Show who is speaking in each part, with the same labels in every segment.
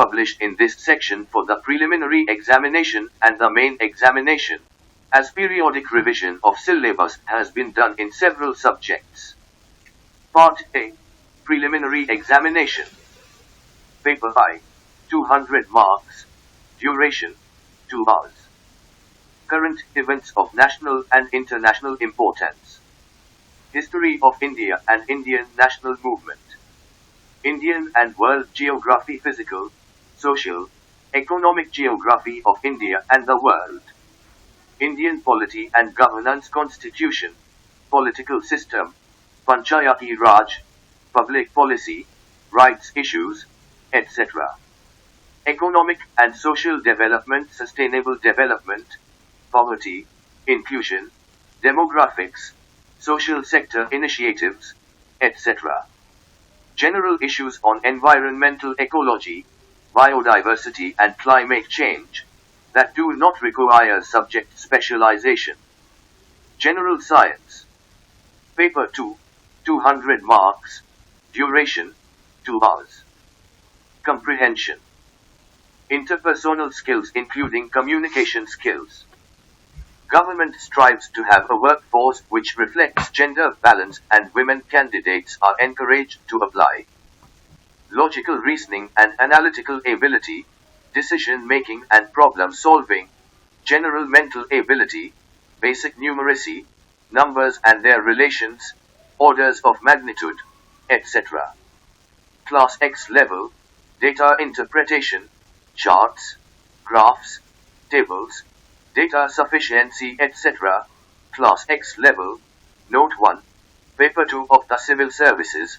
Speaker 1: published in this section for the preliminary examination and the main examination, as periodic revision of syllabus has been done in several subjects. Part A. Preliminary Examination. Paper I. 200 marks. Duration 2 hours. Current events of national and international importance. History of India and Indian national movement. Indian and world geography, physical, social, economic geography of India and the world. Indian polity and governance, constitution, political system, Panchayati Raj, public policy, rights issues, etc. Economic and social development, sustainable development, poverty, inclusion, demographics, social sector initiatives, etc. General issues on environmental ecology, biodiversity and climate change, that do not require subject specialization. General science. Paper 2, 200 marks, duration 2 hours. Comprehension. Interpersonal skills including communication skills. Government strives to have a workforce which reflects gender balance and women candidates are encouraged to apply. Logical reasoning and analytical ability, decision making and problem solving, general mental ability, basic numeracy, numbers and their relations, orders of magnitude, etc. Class X level, data interpretation, charts, graphs, tables, data sufficiency, etc. Class X level. Note 1. Paper 2 of the Civil Services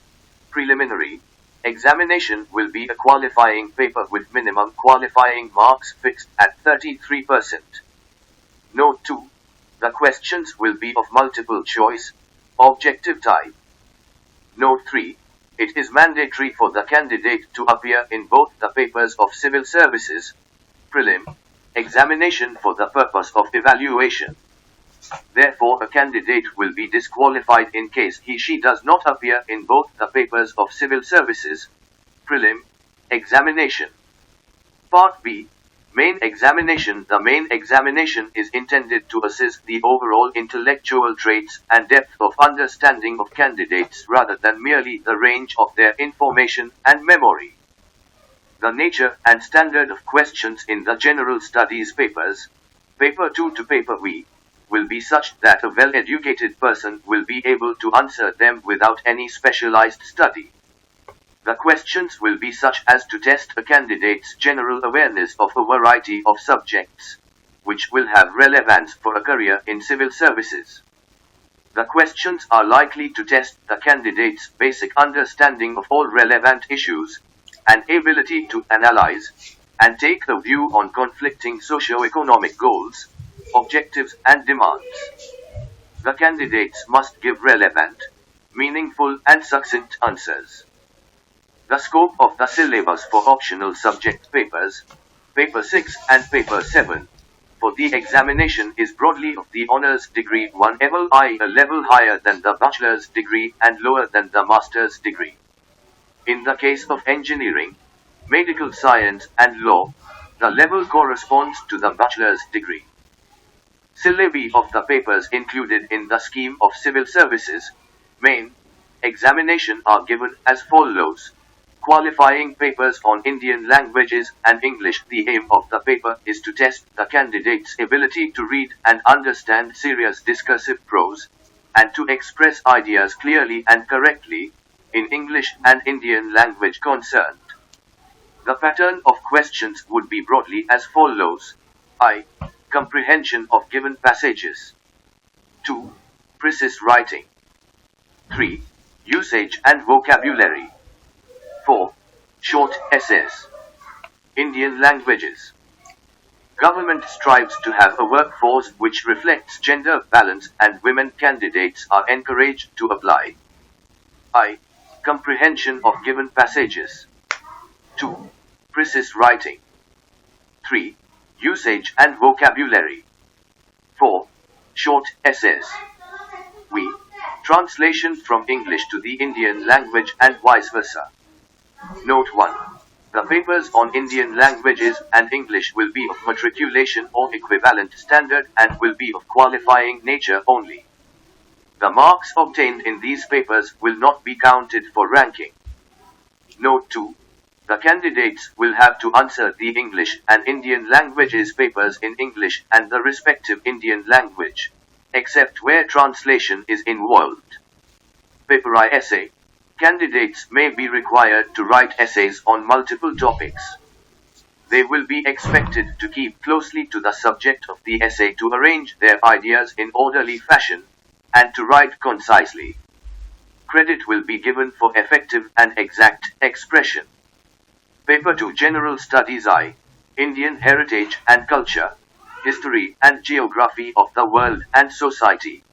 Speaker 1: preliminary examination will be a qualifying paper with minimum qualifying marks fixed at 33%. Note 2. The questions will be of multiple choice, objective type. Note 3. It is mandatory for the candidate to appear in both the papers of Civil Services prelim examination for the purpose of evaluation. Therefore, a candidate will be disqualified in case he/she does not appear in both the papers of Civil Services prelim examination. Part B. Main examination. The main examination is intended to assess the overall intellectual traits and depth of understanding of candidates rather than merely the range of their information and memory. The nature and standard of questions in the general studies papers, paper 2 to paper V, will be such that a well-educated person will be able to answer them without any specialized study. The questions will be such as to test a candidate's general awareness of a variety of subjects, which will have relevance for a career in civil services. The questions are likely to test the candidate's basic understanding of all relevant issues, and ability to analyze and take a view on conflicting socio-economic goals, objectives and demands. The candidates must give relevant, meaningful and succinct answers. The scope of the syllabus for optional subject papers, paper 6 and paper 7, for the examination is broadly of the honors degree 1 level, i.e. a level higher than the bachelor's degree and lower than the master's degree. In the case of engineering, medical science and law, the level corresponds to the bachelor's degree. Syllabi of the papers included in the scheme of civil services main examination are given as follows. Qualifying papers on Indian languages and English. The aim of the paper is to test the candidate's ability to read and understand serious discursive prose, and to express ideas clearly and correctly, in English and Indian language concerned. The pattern of questions would be broadly as follows. I. Comprehension of given passages. 2. Precise writing. 3. Usage and vocabulary. 4. Short essays. Indian languages. Government strives to have a workforce which reflects gender balance and women candidates are encouraged to apply. I. Comprehension of given passages. 2. Precise writing. 3. Usage and vocabulary. 4. Short essays. We. Translation from English to the Indian language and vice versa. Note 1. The papers on Indian languages and English will be of matriculation or equivalent standard and will be of qualifying nature only. The marks obtained in these papers will not be counted for ranking. Note 2. The candidates will have to answer the English and Indian languages papers in English and the respective Indian language, except where translation is involved. Paper I essay. Candidates may be required to write essays on multiple topics. They will be expected to keep closely to the subject of the essay to arrange their ideas in orderly fashion, and to write concisely. Credit will be given for effective and exact expression. Paper 2 General Studies I. Indian Heritage and Culture, History and Geography of the World and Society.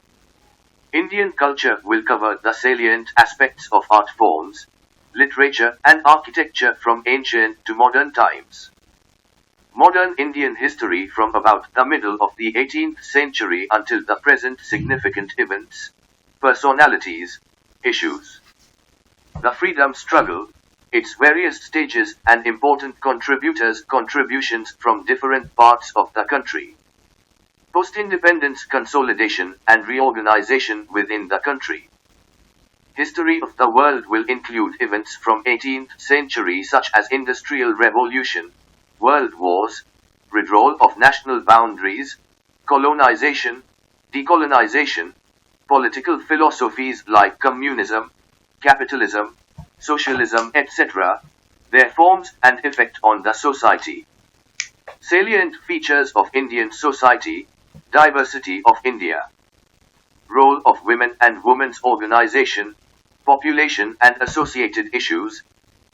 Speaker 1: Indian culture will cover the salient aspects of art forms, literature and architecture from ancient to modern times. Modern Indian history from about the middle of the 18th century until the present, significant events, personalities, issues. The freedom struggle, its various stages and important contributions from different parts of the country. Post-independence consolidation and reorganization within the country. History of the world will include events from 18th century such as Industrial Revolution, World Wars, withdrawal of national boundaries, colonization, decolonization, political philosophies like communism, capitalism, socialism, etc., their forms and effect on the society. Salient features of Indian society, diversity of India. Role of women and women's organization, population and associated issues,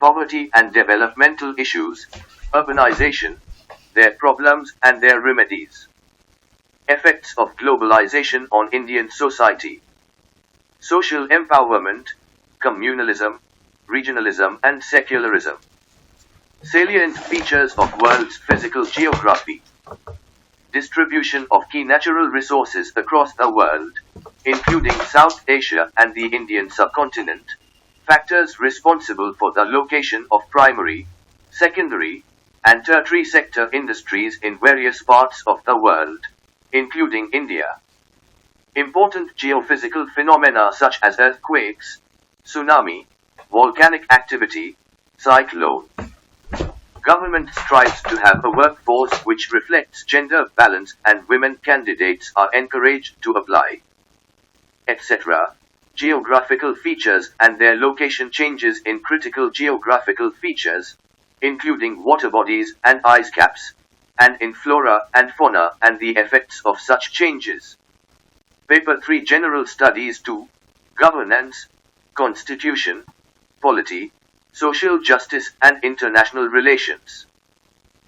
Speaker 1: poverty and developmental issues, urbanization, their problems and their remedies. Effects of globalization on Indian society. Social empowerment, communalism, regionalism and secularism. Salient features of world's physical geography. Distribution of key natural resources across the world, including South Asia and the Indian subcontinent. Factors responsible for the location of primary, secondary, and tertiary sector industries in various parts of the world, including India. Important geophysical phenomena such as earthquakes, tsunami, volcanic activity, cyclone. Government strives to have a workforce which reflects gender balance and women candidates are encouraged to apply, etc. Geographical features and their location changes in critical geographical features, including water bodies and ice caps, and in flora and fauna and the effects of such changes. Paper 3 General Studies 2, Governance, Constitution, Polity, Social Justice and International Relations.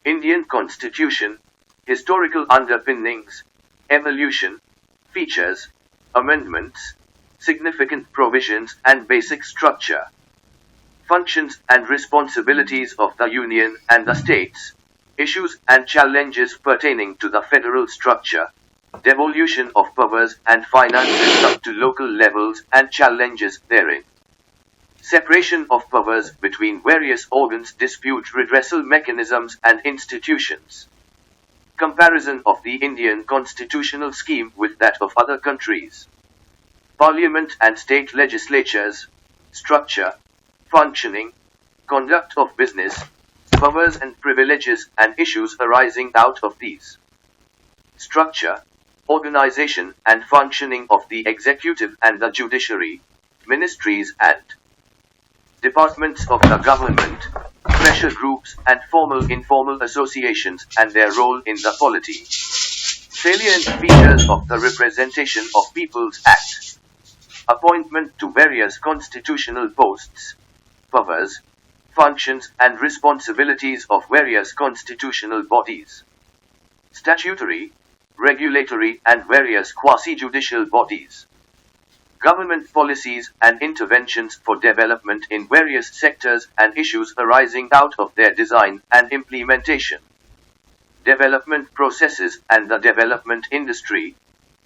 Speaker 1: Indian Constitution, Historical Underpinnings, Evolution, Features, Amendments, Significant Provisions and Basic Structure. Functions and responsibilities of the Union and the States, issues and challenges pertaining to the federal structure, devolution of powers and finances up to local levels and challenges therein. Separation of powers between various organs, dispute redressal mechanisms and institutions. Comparison of the Indian constitutional scheme with that of other countries. Parliament and state legislatures, structure, functioning, conduct of business, powers and privileges and issues arising out of these. Structure, organization and functioning of the executive and the judiciary, ministries and departments of the government, pressure groups and formal-informal associations and their role in the polity. Salient features of the Representation of People's Act. Appointment to various constitutional posts, powers, functions and responsibilities of various constitutional bodies. Statutory, regulatory and various quasi-judicial bodies. Government policies and interventions for development in various sectors and issues arising out of their design and implementation. Development processes and the development industry.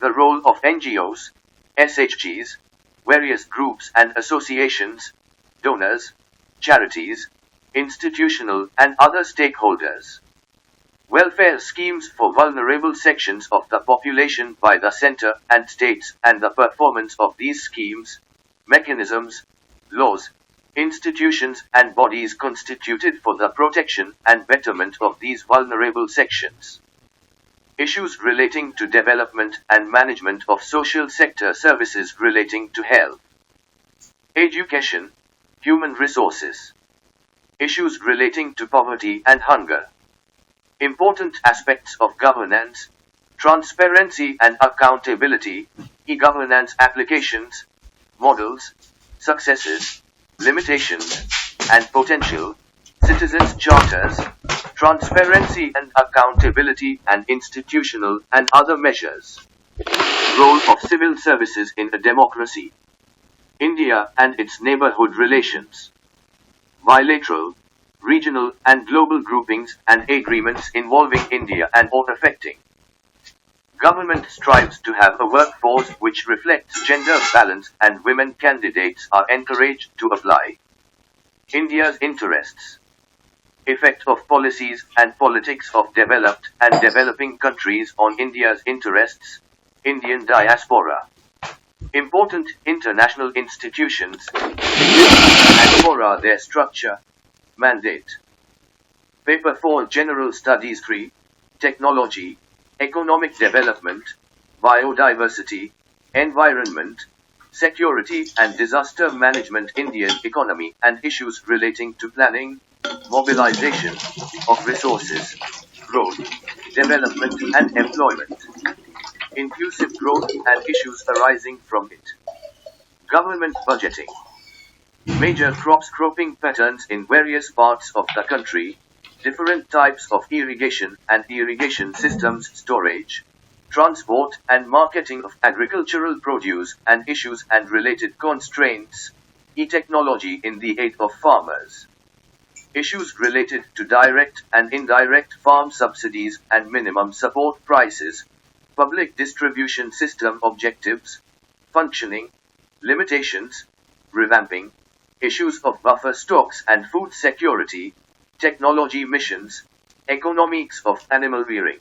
Speaker 1: The role of NGOs, SHGs, various groups and associations, donors, charities, institutional, and other stakeholders. Welfare schemes for vulnerable sections of the population by the center and states, and the performance of these schemes, mechanisms, laws, institutions, and bodies constituted for the protection and betterment of these vulnerable sections. Issues relating to development and management of social sector services relating to health, education, human resources. Issues relating to poverty and hunger. Important aspects of governance, transparency and accountability, e-governance applications, models, successes, limitations, and potential, citizens' charters, transparency and accountability, and institutional and other measures. Role of civil services in a democracy. India and its neighborhood relations. Bilateral, regional, and global groupings and agreements involving India and or affecting. Government strives to have a workforce which reflects gender balance, and women candidates are encouraged to apply. India's interests. Effect of policies and politics of developed and developing countries on India's interests. Indian diaspora. Important international institutions, and fora their structure, mandate. Paper 4 General Studies 3, Technology, Economic Development, Biodiversity, Environment, Security and Disaster Management, Indian Economy and Issues Relating to Planning, Mobilization of Resources, Growth, Development and Employment. Inclusive growth and issues arising from it. Government budgeting. Major cropping patterns in various parts of the country, different types of irrigation and irrigation systems, storage, transport and marketing of agricultural produce and issues and related constraints, e-technology in the aid of farmers. Issues related to direct and indirect farm subsidies and minimum support prices, public distribution system objectives, functioning, limitations, revamping, issues of buffer stocks and food security, technology missions, economics of animal rearing,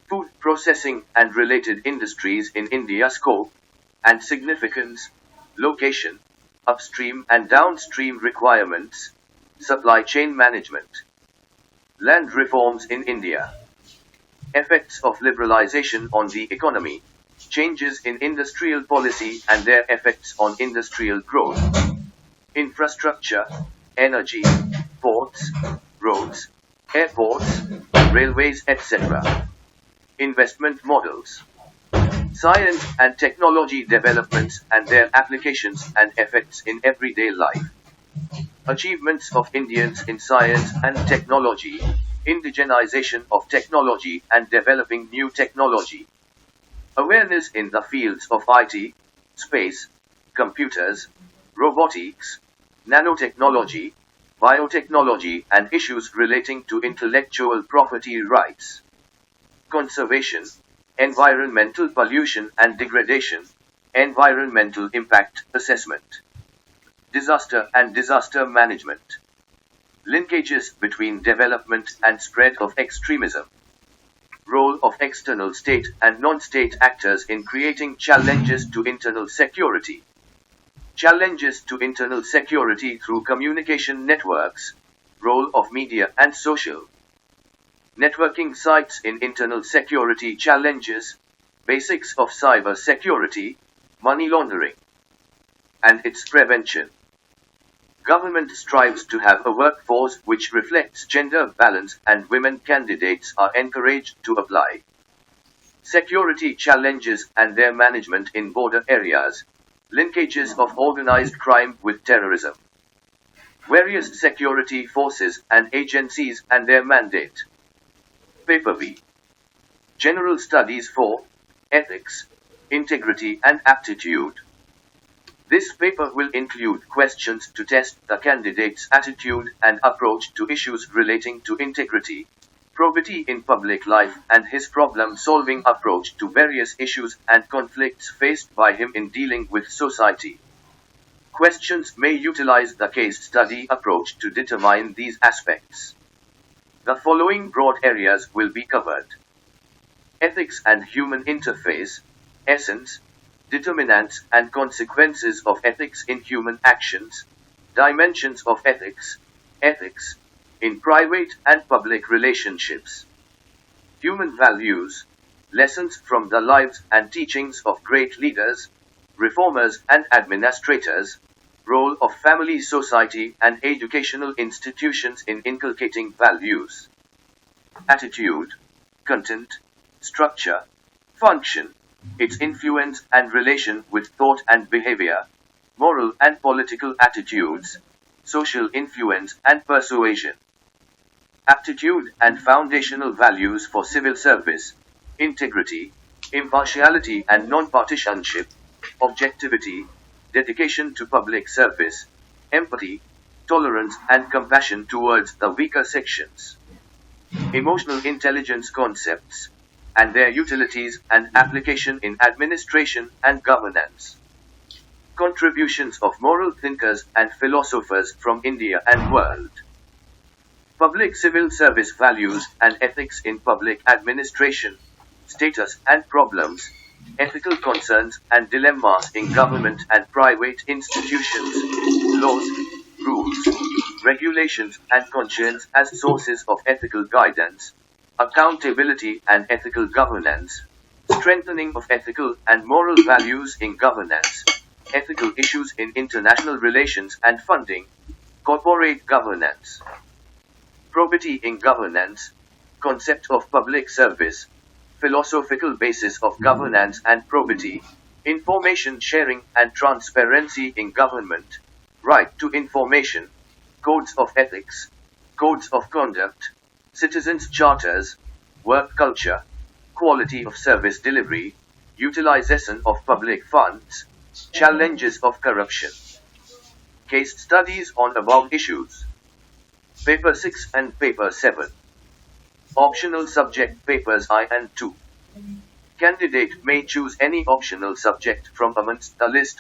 Speaker 1: food processing and related industries in India, scope and significance, location, upstream and downstream requirements, supply chain management, land reforms in India. Effects of liberalization on the economy, changes in industrial policy and their effects on industrial growth, infrastructure, energy, ports, roads, airports, railways, etc. Investment models, science and technology developments and their applications and effects in everyday life. Achievements of Indians in science and technology, indigenization of technology and developing new technology. Awareness in the fields of IT, space, computers, robotics, nanotechnology, biotechnology and issues relating to intellectual property rights. Conservation, environmental pollution and degradation, environmental impact assessment. Disaster and disaster management. Linkages between development and spread of extremism. Role of external state and non-state actors in creating challenges to internal security. Challenges to internal security through communication networks. Role of media and social networking sites in internal security challenges. Basics of cyber security, money laundering, and its prevention. Government strives to have a workforce which reflects gender balance, and women candidates are encouraged to apply. Security challenges and their management in border areas. Linkages of organized crime with terrorism. Various security forces and agencies and their mandate. Paper B. General Studies 4, Ethics, Integrity and Aptitude. This paper will include questions to test the candidate's attitude and approach to issues relating to integrity, probity in public life, and his problem-solving approach to various issues and conflicts faced by him in dealing with society. Questions may utilize the case study approach to determine these aspects. The following broad areas will be covered: ethics and human interface, essence, determinants and consequences of ethics in human actions, dimensions of ethics, ethics in private and public relationships, human values, lessons from the lives and teachings of great leaders, reformers and administrators, role of family, society and educational institutions in inculcating values, attitude, content, structure, function, its influence and relation with thought and behavior, moral and political attitudes, social influence and persuasion, aptitude and foundational values for civil service, integrity, impartiality and non-partisanship, objectivity, dedication to public service, empathy, tolerance and compassion towards the weaker sections, emotional intelligence concepts, and their utilities and application in administration and governance, contributions of moral thinkers and philosophers from India and world, public civil service values and ethics in public administration, status and problems, ethical concerns and dilemmas in government and private institutions, laws, rules, regulations and conscience as sources of ethical guidance, accountability and ethical governance, strengthening of ethical and moral values in governance, ethical issues in international relations and funding, corporate governance, probity in governance, concept of public service, philosophical basis of governance and probity, information sharing and transparency in government, right to information, codes of ethics, codes of conduct, citizens' charters, work culture, quality of service delivery, utilization of public funds, challenges of corruption. Case studies on above issues. Paper 6 and Paper 7. Optional subject papers I and II. Candidate may choose any optional subject from amongst the list